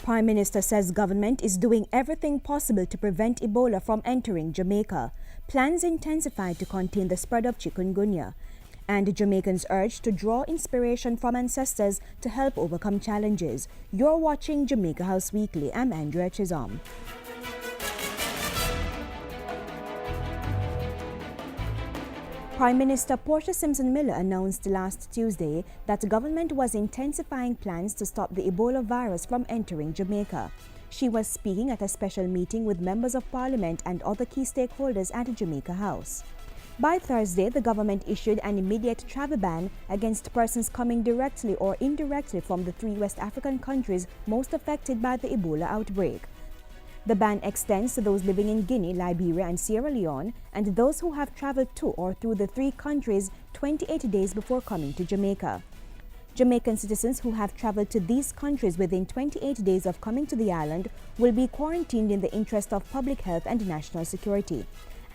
Prime Minister says government is doing everything possible to prevent Ebola from entering Jamaica. Plans intensified to contain the spread of chikungunya. And Jamaicans urged to draw inspiration from ancestors to help overcome challenges. You're watching Jamaica House Weekly. I'm Andrea Chisholm. Prime Minister Portia Simpson announced last Tuesday that the government was intensifying plans to stop the Ebola virus from entering Jamaica. She was speaking at a special meeting with members of parliament and other key stakeholders at the Jamaica House. By Thursday, the government issued an immediate travel ban against persons coming directly or indirectly from the 3 West African countries most affected by the Ebola outbreak. The ban extends to those living in Guinea, Liberia, and Sierra Leone, and those who have traveled to or through the 3 countries 28 days before coming to Jamaica. Jamaican citizens who have traveled to these countries within 28 days of coming to the island will be quarantined in the interest of public health and national security.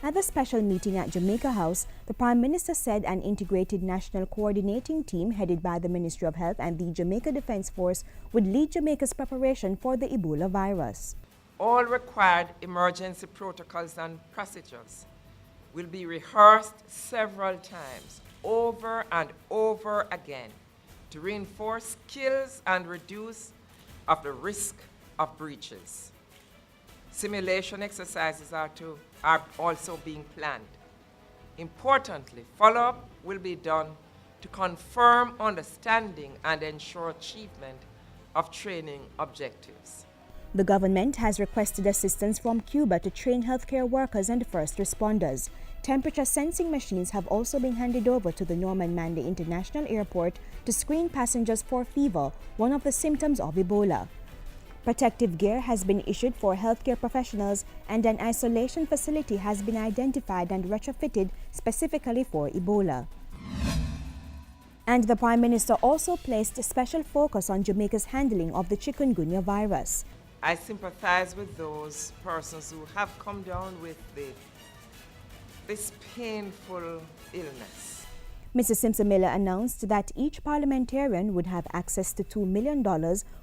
At the special meeting at Jamaica House, the Prime Minister said an integrated national coordinating team headed by the Ministry of Health and the Jamaica Defence Force would lead Jamaica's preparation for the Ebola virus. All required emergency protocols and procedures will be rehearsed several times, over and over again, to reinforce skills and reduce of the risk of breaches. Simulation exercises are also being planned. Importantly, follow-up will be done to confirm understanding and ensure achievement of training objectives. The government has requested assistance from Cuba to train healthcare workers and first responders. Temperature sensing machines have also been handed over to the Norman Manley International Airport to screen passengers for fever, one of the symptoms of Ebola. Protective gear has been issued for healthcare professionals, and an isolation facility has been identified and retrofitted specifically for Ebola. And the Prime Minister also placed special focus on Jamaica's handling of the Chikungunya virus. I sympathize with those persons who have come down with this painful illness. Mrs. Simpson announced that each parliamentarian would have access to $2 million,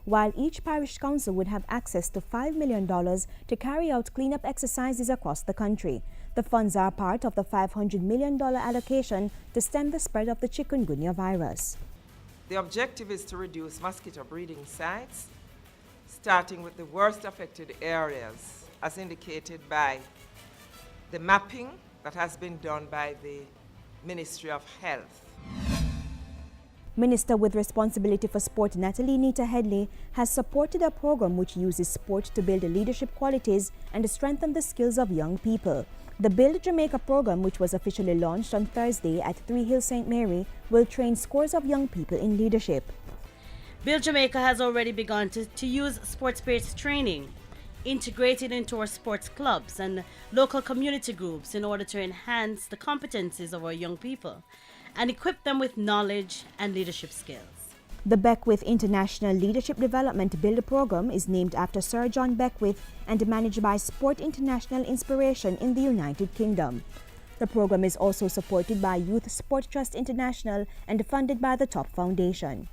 while each parish council would have access to $5 million to carry out cleanup exercises across the country. The funds are part of the $500 million allocation to stem the spread of the chikungunya virus. The objective is to reduce mosquito breeding sites, starting with the worst affected areas, as indicated by the mapping that has been done by the Ministry of Health. Minister with responsibility for sport Natalie Nita Headley has supported a program which uses sport to build leadership qualities and strengthen the skills of young people. The Build Jamaica program, which was officially launched on Thursday at 3 Hills St. Mary, will train scores of young people in leadership. Build Jamaica has already begun to use sports-based training integrated into our sports clubs and local community groups in order to enhance the competencies of our young people and equip them with knowledge and leadership skills. The Beckwith International Leadership Development Build program is named after Sir John Beckwith and managed by Sport International Inspiration in the United Kingdom. The program is also supported by Youth Sport Trust International and funded by the Top Foundation.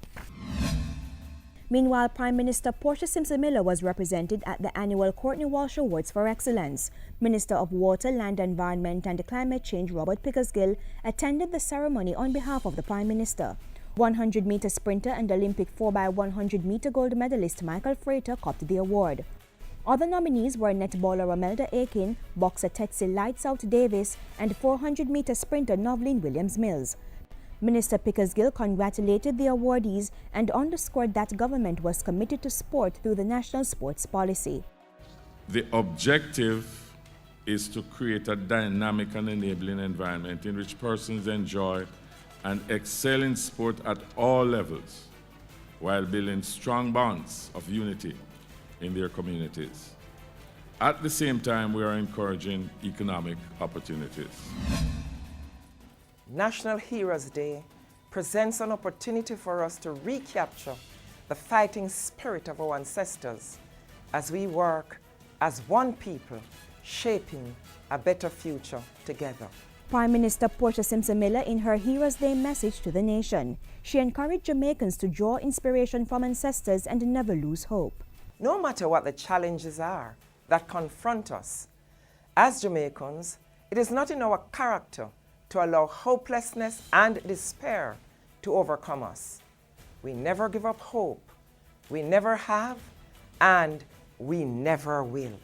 Meanwhile, Prime Minister Portia Simpson was represented at the annual Courtney Walsh Awards for Excellence. Minister of Water, Land, Environment and Climate Change Robert Pickersgill attended the ceremony on behalf of the Prime Minister. 100-meter sprinter and Olympic 4x100-meter gold medalist Michael Frater copped the award. Other nominees were netballer Romelda Aiken, boxer Tetsi Lights Out Davis, and 400-meter sprinter Novlin Williams-Mills. Minister Pickersgill congratulated the awardees and underscored that government was committed to sport through the national sports policy. The objective is to create a dynamic and enabling environment in which persons enjoy and excel in sport at all levels, while building strong bonds of unity in their communities. At the same time, we are encouraging economic opportunities. National Heroes Day presents an opportunity for us to recapture the fighting spirit of our ancestors as we work as one people, shaping a better future together. Prime Minister Portia Simpson in her Heroes Day message to the nation. She encouraged Jamaicans to draw inspiration from ancestors and never lose hope. No matter what the challenges are that confront us, as Jamaicans, it is not in our character to allow hopelessness and despair to overcome us. We never give up hope. We never have, and we never will.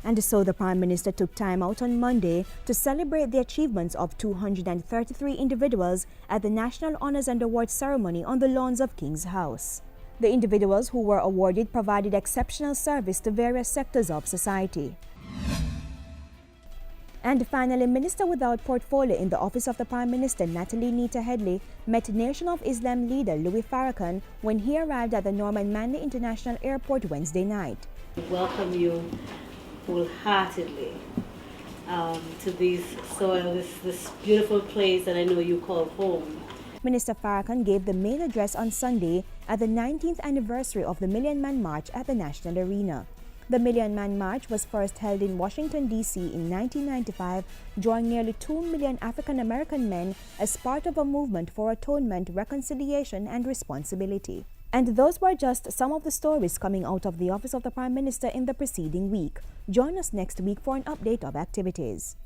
And so the Prime Minister took time out on Monday to celebrate the achievements of 233 individuals at the National Honours and Awards ceremony on the lawns of King's House. The individuals who were awarded provided exceptional service to various sectors of society. And finally, Minister without portfolio in the Office of the Prime Minister, Natalie Nita Headley, met Nation of Islam leader Louis Farrakhan when he arrived at the Norman Manley International Airport Wednesday night. Welcome you wholeheartedly to this soil, this beautiful place that I know you call home. Minister Farrakhan gave the main address on Sunday at the 19th anniversary of the Million Man March at the National Arena. The Million Man March was first held in Washington, D.C. in 1995, drawing nearly 2 million African American men as part of a movement for atonement, reconciliation, and responsibility. And those were just some of the stories coming out of the Office of the Prime Minister in the preceding week. Join us next week for an update of activities.